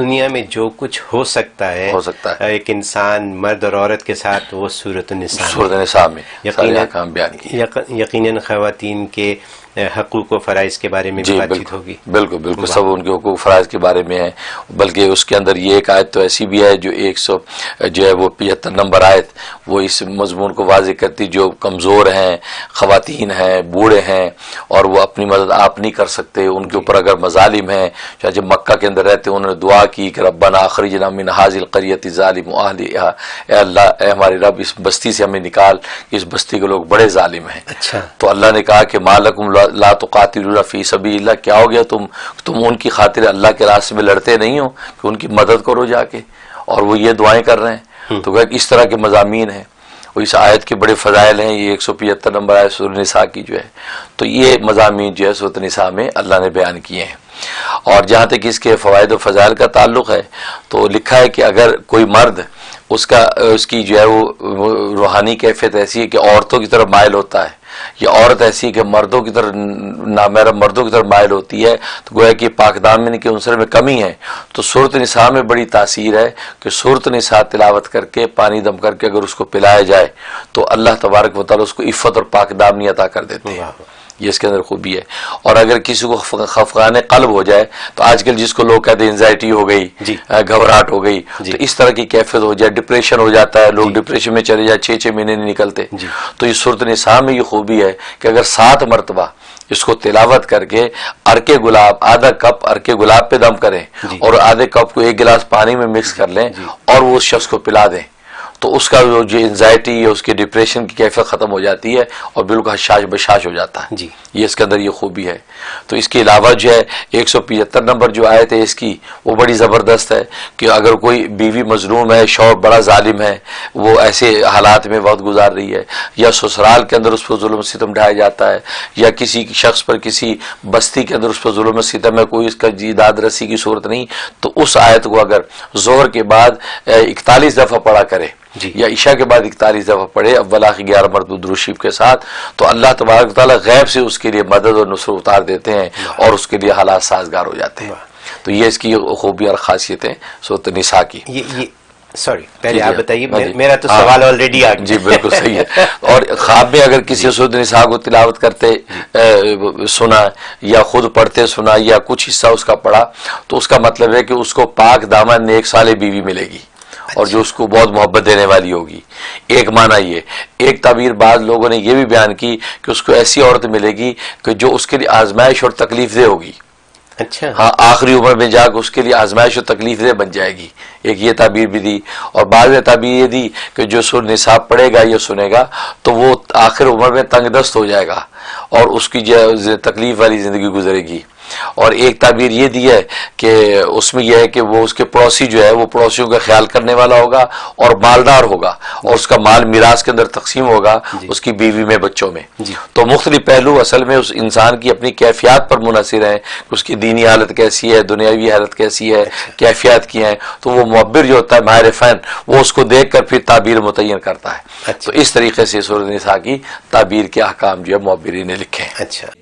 دنیا میں جو کچھ ہو سکتا ہے ایک انسان مرد اور عورت کے ساتھ، وہ سورۃ النساء میں یقیناً خواتین کے حقوق و فرائض کے بارے میں بھی بات چیت ہوگی. بالکل سب ان کے حقوق فرائض کے بارے میں ہے. بلکہ اس کے اندر یہ ایک آیت تو ایسی بھی ہے جو 175 نمبر آیت وہ اس مضمون کو واضح کرتی، جو کمزور ہیں، خواتین ہیں، بوڑھے ہیں اور وہ اپنی مدد آپ نہیں کر سکتے، ان کے اوپر اگر مظالم ہیں، چاہے جب مکہ کے اندر رہتے انہوں نے دعا کی کہ ربنا اخرجنا من هذه القرية ظالم اهلها، اے اللہ اے ہمارے رب اس بستی سے ہمیں نکال، اس بستی کے لوگ بڑے ظالم ہیں. تو اللہ نے کہا کہ مالکم لا تقاتلون فی سبیل اللہ، کیا ہو گیا تم ان کی خاطر اللہ کے راستے میں لڑتے نہیں ہو کہ ان کی مدد کرو جا کے، اور وہ یہ دعائیں کر رہے ہیں. تو اس طرح کے مضامین ہیں، اور اس آیت کے بڑے فضائل ہیں. یہ 175 نمبر آیت سورۃ النساء کی جو ہے، تو یہ مضامین جو ہے سورۃ النساء میں اللہ نے بیان کیے ہیں. اور جہاں تک اس کے فوائد و فضائل کا تعلق ہے تو لکھا ہے کہ اگر کوئی مرد اس کی جو ہے وہ روحانی کیفیت ایسی ہے کہ عورتوں کی طرف مائل ہوتا ہے، یا عورت ایسی ہے کہ مردوں کی طرف نامحرم مردوں کی طرف مائل ہوتی ہے، تو گویا کہ پاک دامنی کے عنصر میں کمی ہے. تو سورۃ النساء میں بڑی تاثیر ہے کہ سورۃ النساء تلاوت کر کے پانی دم کر کے اگر اس کو پلایا جائے تو اللہ تبارک و تعالیٰ اس کو عفت اور پاک دامنی عطا کر دیتے ہیں. یہ اس کے اندر خوبی ہے. اور اگر کسی کو خفقان قلب ہو جائے، تو آج کل جس کو لوگ کہتے ہیں انزائٹی ہو گئی، گھبراہٹ ہو گئی، تو اس طرح کی کیفیت ہو جائے، ڈپریشن ہو جاتا ہے، لوگ ڈپریشن میں چلے جائے، 6 مہینے نہیں نکلتے. تو یہ سورۃ النساء میں یہ خوبی ہے کہ اگر 7 مرتبہ اس کو تلاوت کر کے عرق گلاب، آدھا کپ عرق گلاب پہ دم کریں اور آدھے کپ کو 1 گلاس پانی میں مکس کر لیں اور وہ اس شخص کو پلا دیں، تو اس کا جو انزائٹی ہے، اس کی ڈپریشن کی کیفیت ختم ہو جاتی ہے اور بالکل حشاش بشاش ہو جاتا ہے. یہ اس کے اندر یہ خوبی ہے. تو اس کے علاوہ جو ہے 175 نمبر جو آیت ہے اس کی وہ بڑی زبردست ہے کہ اگر کوئی بیوی مظلوم ہے، شوہر بڑا ظالم ہے، وہ ایسے حالات میں وقت گزار رہی ہے، یا سسرال کے اندر اس پر ظلم و ستم ڈھایا جاتا ہے، یا کسی شخص پر کسی بستی کے اندر اس پر ظلم و ستم ہے، کوئی اس کا جیداد رسی کی صورت نہیں، تو اس آیت کو اگر ظہر کے بعد 41 دفعہ پڑھا کرے یا عشاء کے بعد 41 دفعہ پڑھے اول آخر 11 مرتبہ درود شریف کے ساتھ، تو اللہ تبارک و تعالیٰ غیب سے اس کے لیے مدد اور نصرت اتار دیتے ہیں اور اس کے لیے حالات سازگار ہو جاتے ہیں. تو یہ اس کی خوبی اور خاصیتیں سورۃ النساء کی. سوری پہلے آپ بتائیے، میرا تو سوال آلریڈی آ گیا. جی بالکل صحیح ہے. اور خواب میں اگر کسی سورۃ النساء کو تلاوت کرتے سنا یا خود پڑھتے سنا یا کچھ حصہ اس کا پڑھا، تو اس کا مطلب ہے کہ اس کو پاک دامن نیک صالح بیوی ملے گی اور جو اس کو بہت محبت دینے والی ہوگی. ایک معنی یہ. ایک تعبیر بعض لوگوں نے یہ بھی بیان کی کہ اس کو ایسی عورت ملے گی کہ جو اس کے لیے آزمائش اور تکلیف دہ ہوگی. ہاں، آخری عمر میں جا کے اس کے لیے آزمائش اور تکلیف دہ بن جائے گی. ایک یہ تعبیر بھی دی. اور بعض نے تعبیر یہ دی کہ جو سورۃ النساء پڑھے گا یا سنے گا تو وہ آخر عمر میں تنگ دست ہو جائے گا اور اس کی جو تکلیف والی زندگی گزرے گی. اور ایک تعبیر یہ دی ہے کہ اس میں یہ ہے کہ وہ اس کے پڑوسی جو ہے وہ پڑوسیوں کا خیال کرنے والا ہوگا اور مالدار ہوگا اور اس کا مال میراث کے اندر تقسیم ہوگا اس کی بیوی میں، بچوں میں. تو مختلف پہلو اصل میں اس انسان کی اپنی کیفیات پر منحصر ہیں کہ اس کی دینی حالت کیسی ہے، دنیاوی حالت کیسی ہے، کیفیات کی ہیں. تو وہ معبر جو ہوتا ہے ماہر فن، وہ اس کو دیکھ کر پھر تعبیر متعین کرتا ہے. تو اس طریقے سے سورۃ النساء کی تعبیر کے احکام جو ہے معبرین نے لکھے ہیں.